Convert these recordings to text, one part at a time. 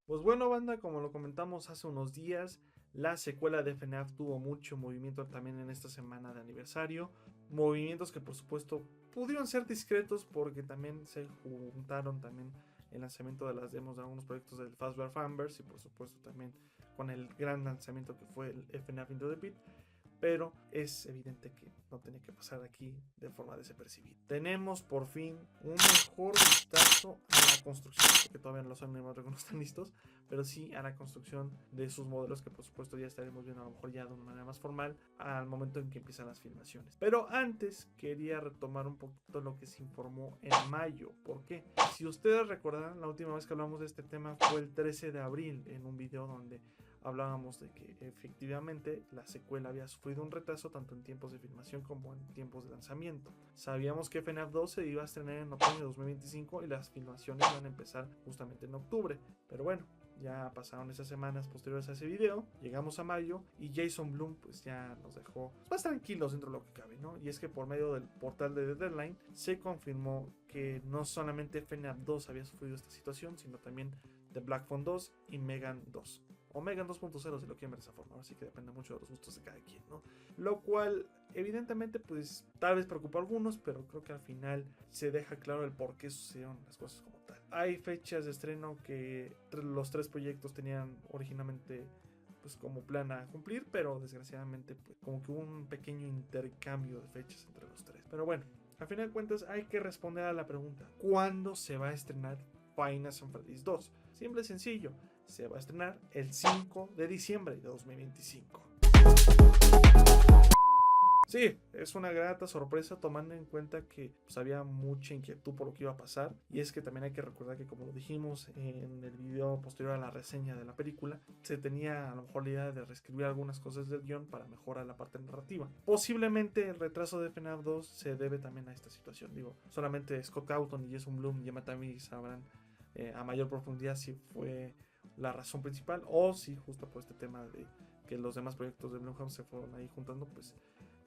Pues bueno, banda, como lo comentamos hace unos días, la secuela de FNAF tuvo mucho movimiento también en esta semana de aniversario. Movimientos que por supuesto pudieron ser discretos porque también se juntaron también el lanzamiento de las demos de algunos proyectos del Fazbear Fanverse y por supuesto también con el gran lanzamiento que fue el FNAF Into the Pit, pero es evidente que no tenía que pasar aquí de forma desapercibida. Tenemos por fin un mejor vistazo a la construcción, porque todavía no los animadores no están listos, pero sí a la construcción de sus modelos, que por supuesto ya estaremos viendo a lo mejor ya de una manera más formal al momento en que empiezan las filmaciones. Pero antes quería retomar un poquito lo que se informó en mayo. ¿Por qué? Si ustedes recordarán, la última vez que hablamos de este tema fue el 13 de abril en un video donde hablábamos de que efectivamente la secuela había sufrido un retraso tanto en tiempos de filmación como en tiempos de lanzamiento. Sabíamos que FNAF 2 se iba a estrenar en otoño de 2025 y las filmaciones iban a empezar justamente en octubre, pero bueno, ya pasaron esas semanas posteriores a ese video, llegamos a mayo y Jason Blum pues ya nos dejó más tranquilos dentro de lo que cabe, ¿no? Y es que por medio del portal de The Deadline se confirmó que no solamente FNAF 2 había sufrido esta situación, sino también The Black Phone 2 y Megan 2 o Megan 2.0 si lo quieren ver de esa forma, así que depende mucho de los gustos de cada quien, ¿no? Lo cual evidentemente pues tal vez preocupa a algunos, pero creo que al final se deja claro el por qué sucedieron las cosas como tal. Hay fechas de estreno que los tres proyectos tenían originalmente pues como plan a cumplir, pero desgraciadamente pues como que hubo un pequeño intercambio de fechas entre los tres. Pero bueno, al final de cuentas hay que responder a la pregunta, ¿cuándo se va a estrenar Final Fantasy 2? Simple y sencillo, se va a estrenar el 5 de diciembre de 2025. Sí, es una grata sorpresa tomando en cuenta que pues, había mucha inquietud por lo que iba a pasar. Y es que también hay que recordar que, como lo dijimos en el video posterior a la reseña de la película, se tenía a lo mejor la idea de reescribir algunas cosas del guión para mejorar la parte narrativa. Posiblemente el retraso de FNAF 2 se debe también a esta situación. Digo, solamente Scott Cawthon y Jason Blum y Emma Tammy sabrán a mayor profundidad si fue la razón principal o si justo por este tema de que los demás proyectos de Blumhouse se fueron ahí juntando, pues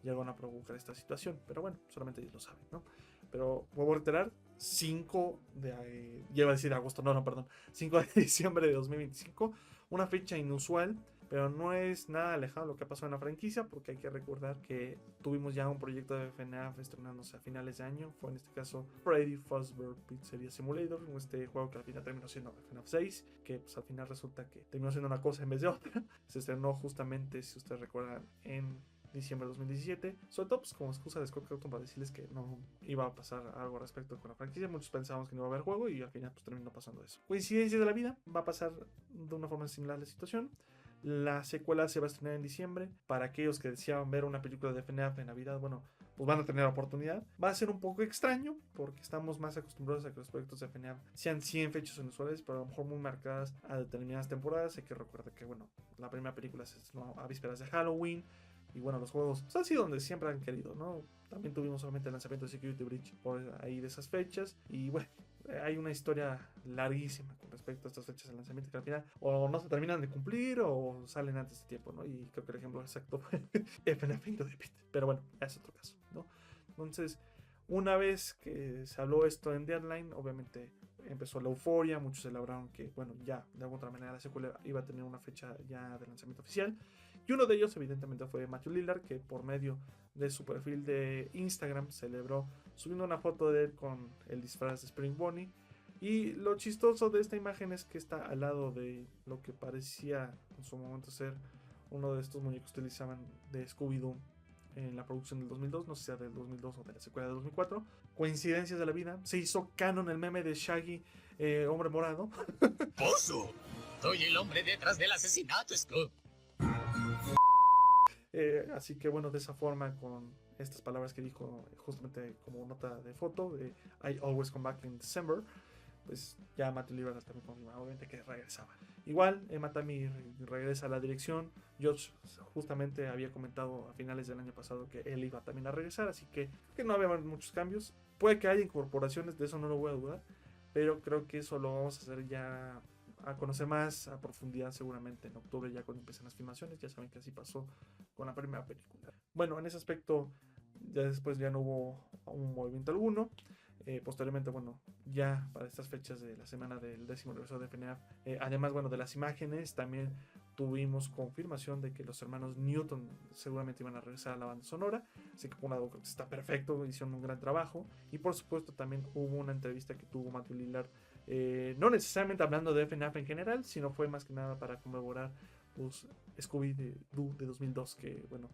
llegaron a provocar esta situación. Pero bueno, solamente ellos lo saben, ¿no? Pero vuelvo a reiterar, 5 de... ya iba a decir agosto, no, perdón. 5 de diciembre de 2025. Una fecha inusual, pero no es nada alejado de lo que pasó en la franquicia, porque hay que recordar que tuvimos ya un proyecto de FNAF estrenándose a finales de año. Fue en este caso Freddy Fazbear Pizzeria Simulator, este juego que al final terminó siendo FNAF 6, que pues al final resulta que terminó siendo una cosa en vez de otra. Se estrenó justamente, si ustedes recuerdan, en diciembre de 2017, sobre todo pues, como excusa de Scott Cawthon para decirles que no iba a pasar algo al respecto con la franquicia. Muchos pensábamos que no iba a haber juego y al final pues terminó pasando eso. Coincidencias de la vida, va a pasar de una forma similar la situación. La secuela se va a estrenar en diciembre. Para aquellos que deseaban ver una película de FNAF en Navidad, bueno, pues van a tener la oportunidad. Va a ser un poco extraño porque estamos más acostumbrados a que los proyectos de FNAF sean 100 fechas inusuales, pero a lo mejor muy marcadas a determinadas temporadas. Hay que recordar que, bueno, la primera película se estrenó a vísperas de Halloween. Y bueno, los juegos pues, han sido donde siempre han querido, ¿no? También tuvimos solamente el lanzamiento de Security Breach por ahí de esas fechas. Y bueno, hay una historia larguísima con respecto a estas fechas de lanzamiento que al final o no se terminan de cumplir o salen antes de tiempo, ¿no? Y creo que el ejemplo exacto fue FNAF Into the Pit. Pero bueno, es otro caso, ¿no? Entonces, una vez que se habló esto en Deadline, obviamente empezó la euforia, muchos celebraron que, bueno, ya de alguna otra manera la secuela iba a tener una fecha ya de lanzamiento oficial. Y uno de ellos, evidentemente, fue Matthew Lillard, que por medio de su perfil de Instagram celebró subiendo una foto de él con el disfraz de Spring Bonnie. Y lo chistoso de esta imagen es que está al lado de lo que parecía en su momento ser uno de estos muñecos que utilizaban de Scooby-Doo en la producción del 2002, no sé si sea del 2002 o de la secuela de 2004. Coincidencias de la vida, se hizo canon el meme de Shaggy, hombre morado. ¡Pozo! Soy el hombre detrás del asesinato, Scoop. Así que bueno, de esa forma, con estas palabras que dijo justamente como nota de foto de I always come back in December, pues ya Matthew Lillard también confirmaba obviamente que regresaba. Igual Emma Tammy regresa a la dirección. Josh justamente había comentado a finales del año pasado que él iba también a regresar, así que no había muchos cambios. Puede que haya incorporaciones, de eso no lo voy a dudar, pero creo que eso lo vamos a hacer ya a conocer más a profundidad seguramente en octubre, ya cuando empiecen las filmaciones. Ya saben que así pasó con la primera película. Bueno, en ese aspecto ya después ya no hubo un movimiento alguno. Posteriormente, bueno, ya para estas fechas de la semana del 10º aniversario de FNAF, además, bueno, de las imágenes, también tuvimos confirmación de que los hermanos Newton seguramente iban a regresar a la banda sonora, así que por un lado creo que está perfecto, hicieron un gran trabajo, y por supuesto también hubo una entrevista que tuvo Matthew Lillard, no necesariamente hablando de FNAF en general, sino fue más que nada para conmemorar pues, Scooby-Doo de 2002, que bueno,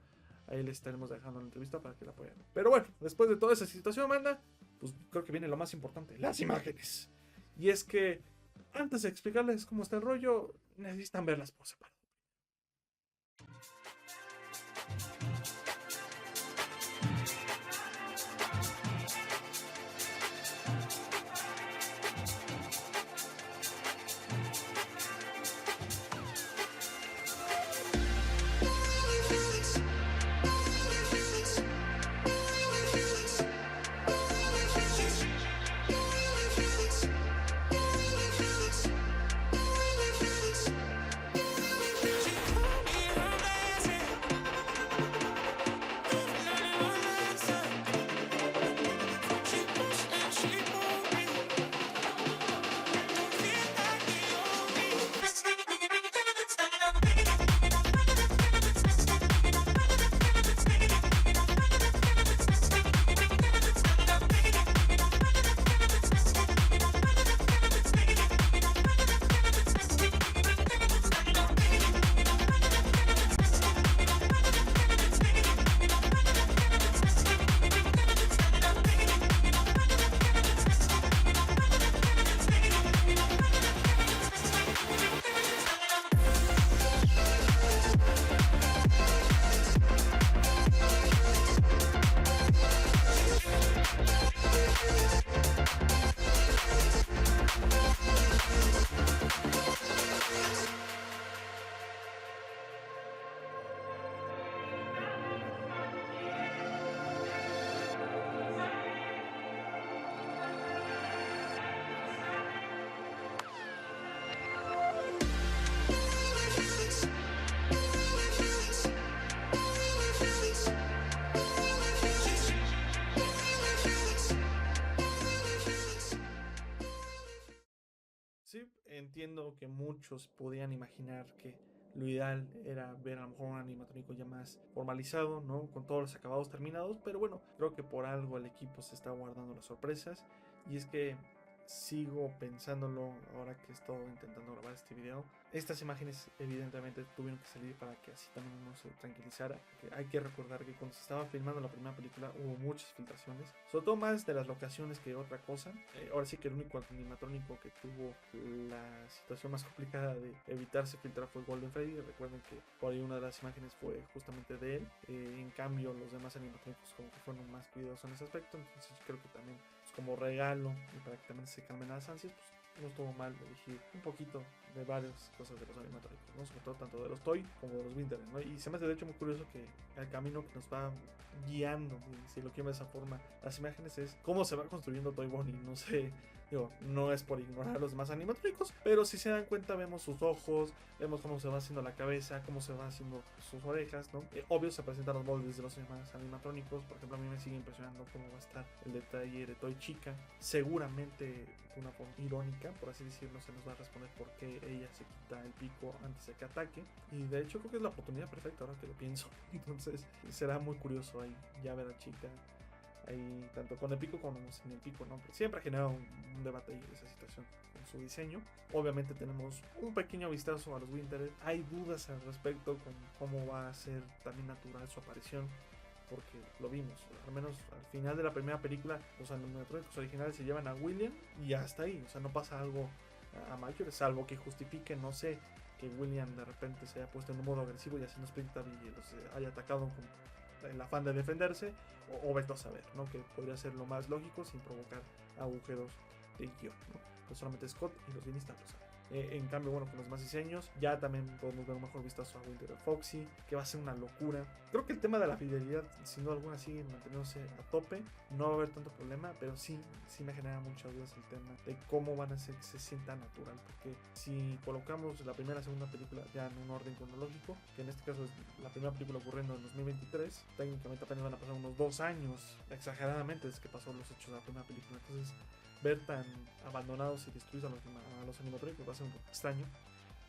ahí les estaremos dejando la entrevista para que la apoyen. Pero bueno, después de toda esa situación, manda, pues creo que viene lo más importante, las imágenes. Y es que antes de explicarles cómo está el rollo, necesitan verlas por separado. Sí, entiendo que muchos podían imaginar que lo ideal era ver a lo mejor un animatrónico ya más formalizado, ¿no? Con todos los acabados terminados, pero bueno, creo que por algo el equipo se está guardando las sorpresas y es que sigo pensándolo ahora que estoy intentando grabar este video. Estas imágenes evidentemente tuvieron que salir para que así también uno se tranquilizara. Que hay que recordar que cuando se estaba filmando la primera película hubo muchas filtraciones, sobre todo más de las locaciones que otra cosa. Ahora sí que el único animatrónico que tuvo la situación más complicada de evitarse filtrar fue Golden Freddy. Recuerden que por ahí una de las imágenes fue justamente de él. En cambio los demás animatrónicos como que fueron más cuidadosos en ese aspecto, entonces creo que también como regalo y para que también se calmen las ansias, pues no estuvo mal elegir un poquito de varias cosas de los animatrónicos, ¿no? Sobre todo tanto de los Toy como de los Winter, ¿no? Y se me hace de hecho muy curioso que el camino que nos va guiando, si lo quiero de esa forma, las imágenes es cómo se va construyendo Toy Bonnie. No sé, digo, no es por ignorar a los demás animatrónicos, pero si se dan cuenta vemos sus ojos, vemos cómo se va haciendo la cabeza, cómo se va haciendo sus orejas, ¿no? Obvio se presentan los moldes de los demás animatrónicos. Por ejemplo, a mí me sigue impresionando cómo va a estar el detalle de Toy Chica. Seguramente de una forma irónica, por así decirlo, se nos va a responder por qué ella se quita el pico antes de que ataque. Y de hecho creo que es la oportunidad perfecta ahora que lo pienso. Entonces será muy curioso ahí ya ver a Chica ahí tanto con el pico como sin el pico, ¿no? Siempre ha generado un debate ahí esa situación con su diseño. Obviamente tenemos un pequeño vistazo a los Winter. Hay dudas al respecto con cómo va a ser también natural su aparición, porque lo vimos, al menos al final de la primera película los animatrónicos originales se llevan a William y hasta ahí, o sea, no pasa algo a mayores, salvo que justifique, no sé, que William de repente se haya puesto en un modo agresivo y haciendo sprint y los haya atacado con el afán de defenderse, o vete a saber, ¿no? Que podría ser lo más lógico sin provocar agujeros de guión, ¿no? Pues solamente Scott y los guionistas lo saben. En cambio, bueno, con los demás diseños, ya también podemos ver un mejor vistazo a Winter of Foxy, que va a ser una locura. Creo que el tema de la fidelidad, sin duda alguna, sigue manteniéndose a tope. No va a haber tanto problema, pero sí me genera muchas dudas el tema de cómo van a hacer que se sienta natural. Porque si colocamos la primera y segunda película ya en un orden cronológico, que en este caso es la primera película ocurriendo en 2023, técnicamente apenas van a pasar unos 2 años, exageradamente, desde que pasó los hechos de la primera película. Entonces, ver tan abandonados y destruidos a los animatrónicos va a ser un poco extraño,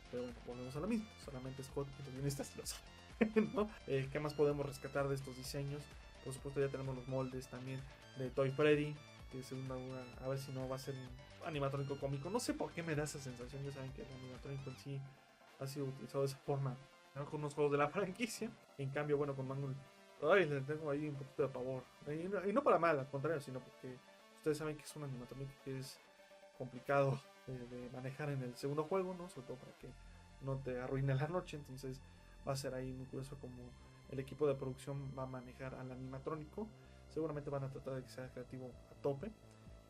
pero bueno, volvemos a lo mismo, solamente Scott y los guionistas lo saben, ¿no? ¿Qué más podemos rescatar de estos diseños? Por supuesto ya tenemos los moldes también de Toy Freddy, que es a ver si no va a ser un animatrónico cómico. No sé por qué me da esa sensación. Ya saben que el animatrónico en sí ha sido utilizado de esa forma, ¿no?, con unos juegos de la franquicia. En cambio, bueno, con Manuel, ay, le tengo ahí un poquito de pavor, y no para mal, al contrario, sino porque ustedes saben que es un animatrónico que es complicado de manejar en el segundo juego, ¿no? Sobre todo para que no te arruine la noche. Entonces va a ser ahí muy curioso como el equipo de producción va a manejar al animatrónico. Seguramente van a tratar de que sea creativo a tope.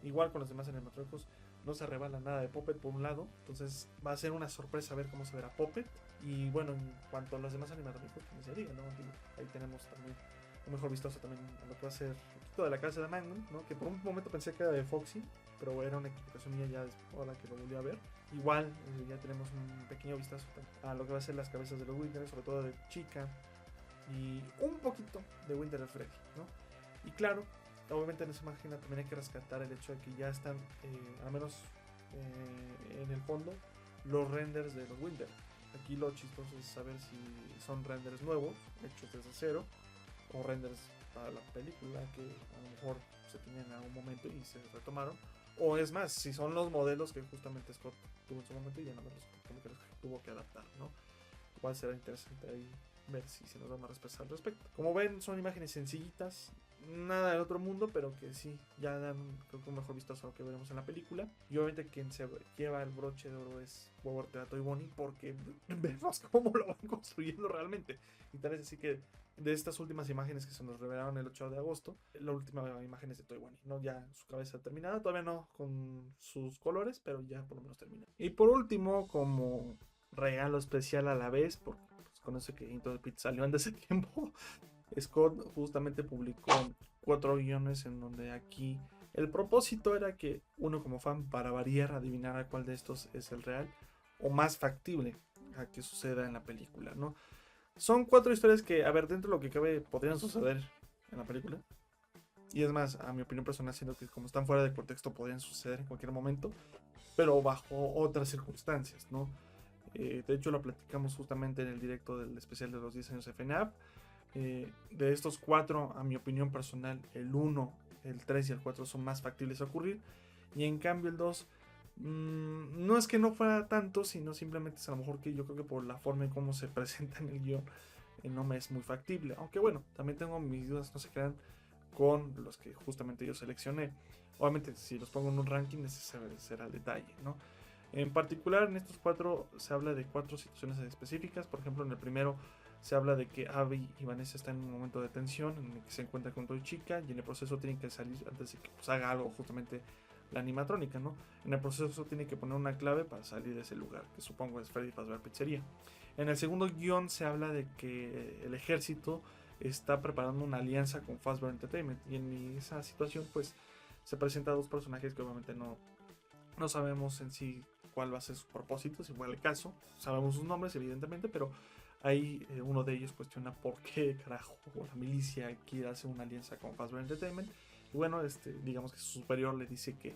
Igual con los demás animatrónicos, no se revela nada de Puppet por un lado. Entonces va a ser una sorpresa ver cómo se verá Puppet. Y bueno, en cuanto a los demás animatrónicos, que se diga, ¿no? Ahí tenemos también un mejor vistazo también a lo que va a ser un poquito de la casa de Magnum, ¿no? Que por un momento pensé que era de Foxy, pero era una equivocación mía ya ahora que lo volví a ver. Igual ya tenemos un pequeño vistazo a lo que va a ser las cabezas de los Winter, sobre todo de Chica y un poquito de Winter of Freddy, ¿no? Y claro, obviamente en esa imagen también hay que rescatar el hecho de que ya están, al menos en el fondo, los renders de los Winter. Aquí lo chistoso es saber si son renders nuevos, hechos desde cero, o renders para la película que a lo mejor se tenían en algún momento y se retomaron, o es más, si son los modelos que justamente Scott tuvo en su momento y ya no los como que los tuvo que adaptar, ¿no? Igual será interesante ahí ver si se nos da más respuesta al respecto. Como ven, son imágenes sencillitas, nada del otro mundo, pero que sí, ya dan creo que un mejor vistazo a lo que veremos en la película. Y obviamente quien se lleva el broche de oro es Bob Ortega Toy Bonnie, porque vemos cómo lo van construyendo realmente. Y tal es así que de estas últimas imágenes que se nos revelaron el 8 de agosto, la última imagen es de Toy Bonnie, ¿no? Ya su cabeza terminada, todavía no con sus colores, pero ya por lo menos termina. Y por último, como regalo especial a la vez, porque pues, con eso que Into the Pit salió antes de tiempo, Scott justamente publicó 4 guiones en donde aquí el propósito era que uno como fan, para variar, adivinara cuál de estos es el real o más factible a que suceda en la película, ¿no? Son 4 historias que, a ver, dentro de lo que cabe, podrían suceder en la película. Y es más, a mi opinión personal, siento que como están fuera de contexto, podrían suceder en cualquier momento, pero bajo otras circunstancias, ¿no? De hecho, lo platicamos justamente en el directo del especial de los 10 años de FNAF. De estos 4, a mi opinión personal, el 1, el 3 y el 4 son más factibles a ocurrir. Y en cambio el 2, no es que no fuera tanto, sino simplemente es a lo mejor que yo creo que por la forma en cómo se presenta en el guión, no me es muy factible. Aunque bueno, también tengo mis dudas, no se crean, con los que justamente yo seleccioné. Obviamente si los pongo en un ranking, ese será el detalle, ¿no? En particular en estos 4 se habla de 4 situaciones específicas. Por ejemplo, en el primero se habla de que Abby y Vanessa están en un momento de tensión en el que se encuentran con Toy Chica y en el proceso tienen que salir antes de que pues, haga algo justamente la animatrónica, ¿no? En el proceso tiene que poner una clave para salir de ese lugar, que supongo es Freddy Fazbear Pizzería. En el segundo guión se habla de que el ejército está preparando una alianza con Fazbear Entertainment y en esa situación pues se presentan 2 personajes que obviamente no sabemos en sí cuál va a ser su propósito, si fuera el caso. Sabemos sus nombres evidentemente, pero ahí uno de ellos cuestiona por qué carajo la milicia quiere hacer una alianza con Fazbear Entertainment. Y bueno, digamos que su superior le dice que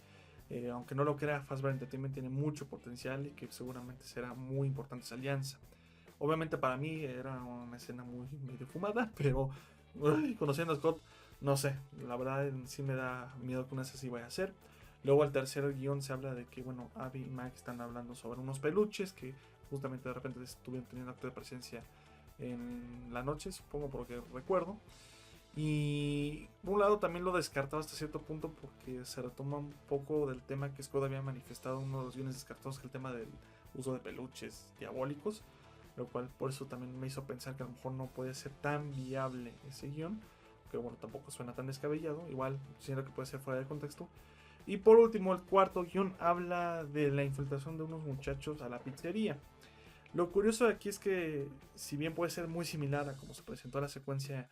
aunque no lo crea, Fazbear Entertainment tiene mucho potencial y que seguramente será muy importante esa alianza. Obviamente para mí era una escena muy medio fumada, pero conociendo a Scott, no sé, la verdad sí me da miedo que una así vaya a ser. Luego al tercer guión se habla de que, bueno, Abby y Mike están hablando sobre unos peluches que justamente de repente estuvieron teniendo acto de presencia en la noche, supongo por lo que recuerdo. Y por un lado también lo descartaba hasta cierto punto porque se retoma un poco del tema que Scott había manifestado en uno de los guiones descartados, que el tema del uso de peluches diabólicos, lo cual por eso también me hizo pensar que a lo mejor no puede ser tan viable ese guión, que bueno, tampoco suena tan descabellado, igual siento que puede ser fuera de contexto. Y por último, el cuarto guión habla de la infiltración de unos muchachos a la pizzería. Lo curioso de aquí es que, si bien puede ser muy similar a como se presentó la secuencia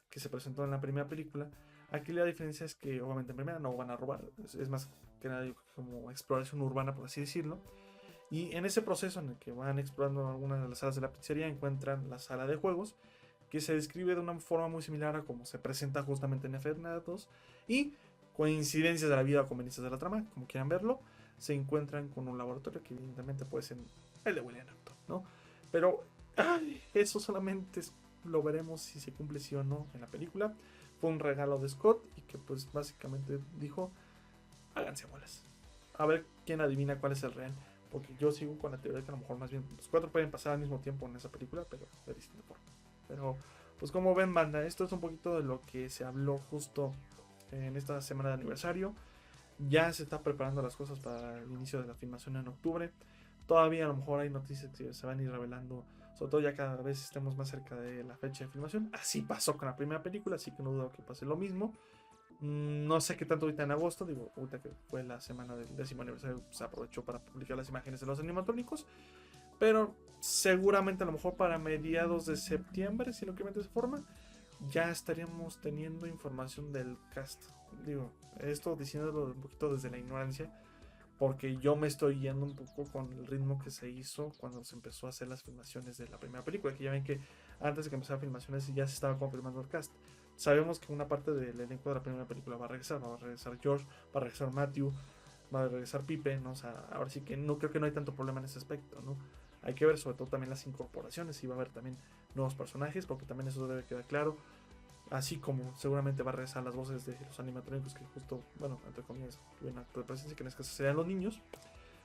que se presentó en la primera película, aquí la diferencia es que obviamente en primera no van a robar, es más que nada como exploración urbana, por así decirlo. Y en ese proceso en el que van explorando algunas de las salas de la pizzería, encuentran la sala de juegos, que se describe de una forma muy similar a como se presenta justamente en FNAF 2. Y coincidencias de la vida o conveniencias de la trama, como quieran verlo, se encuentran con un laboratorio que evidentemente puede ser el de William Afton, ¿no? Pero eso solamente lo veremos si se cumple sí o no en la película. Fue un regalo de Scott y que pues básicamente dijo, háganse bolas. A ver quién adivina cuál es el real. Porque yo sigo con la teoría de que a lo mejor más bien los cuatro pueden pasar al mismo tiempo en esa película, pero de distinta forma. Pero pues como ven, banda, esto es un poquito de lo que se habló justo en esta semana de aniversario. Ya se está preparando las cosas para el inicio de la filmación en octubre. Todavía a lo mejor hay noticias que se van a ir revelando, sobre todo ya cada vez estemos más cerca de la fecha de filmación. Así pasó con la primera película, así que no dudo que pase lo mismo. No sé qué tanto ahorita en agosto, digo, ahorita que fue la semana del 10º aniversario, se aprovechó para publicar las imágenes de los animatrónicos. Pero seguramente a lo mejor para mediados de septiembre, si lo quieren de esa forma, ya estaríamos teniendo información del cast. Digo, esto diciéndolo un poquito desde la ignorancia, porque yo me estoy yendo un poco con el ritmo que se hizo cuando se empezó a hacer las filmaciones de la primera película, que ya ven que antes de que empezaran filmaciones ya se estaba confirmando el cast. Sabemos que una parte del elenco de la primera película va a regresar George, va a regresar Matthew, va a regresar Pipe, ¿no? O sea, ahora sí que no creo que no hay tanto problema en ese aspecto, ¿no? Hay que ver sobre todo también las incorporaciones, si va a haber también nuevos personajes, porque también eso debe quedar claro. Así como seguramente va a regresar las voces de los animatrónicos que justo, bueno, entre comillas, tuvieron acto de presencia, que en este caso serían los niños.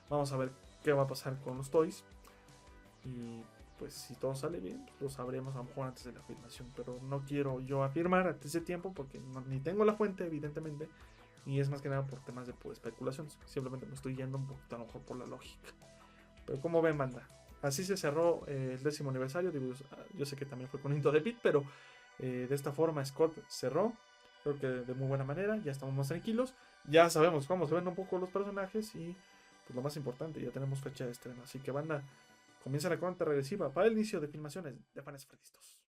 Vamos a ver qué va a pasar con los toys. Y pues si todo sale bien, pues lo sabremos a lo mejor antes de la filmación. Pero no quiero yo afirmar antes de tiempo porque ni tengo la fuente, evidentemente. Y es más que nada por temas de especulación. Simplemente me estoy yendo un poquito a lo mejor por la lógica. Pero como ven, banda, así se cerró el 10º aniversario. Digo, yo sé que también fue con Into the Pit, pero de esta forma Scott cerró, creo que de muy buena manera, ya estamos más tranquilos, ya sabemos cómo se ven un poco los personajes y pues lo más importante, ya tenemos fecha de estreno, así que banda, comienza la cuenta regresiva para el inicio de filmaciones de Fans Freddy 2.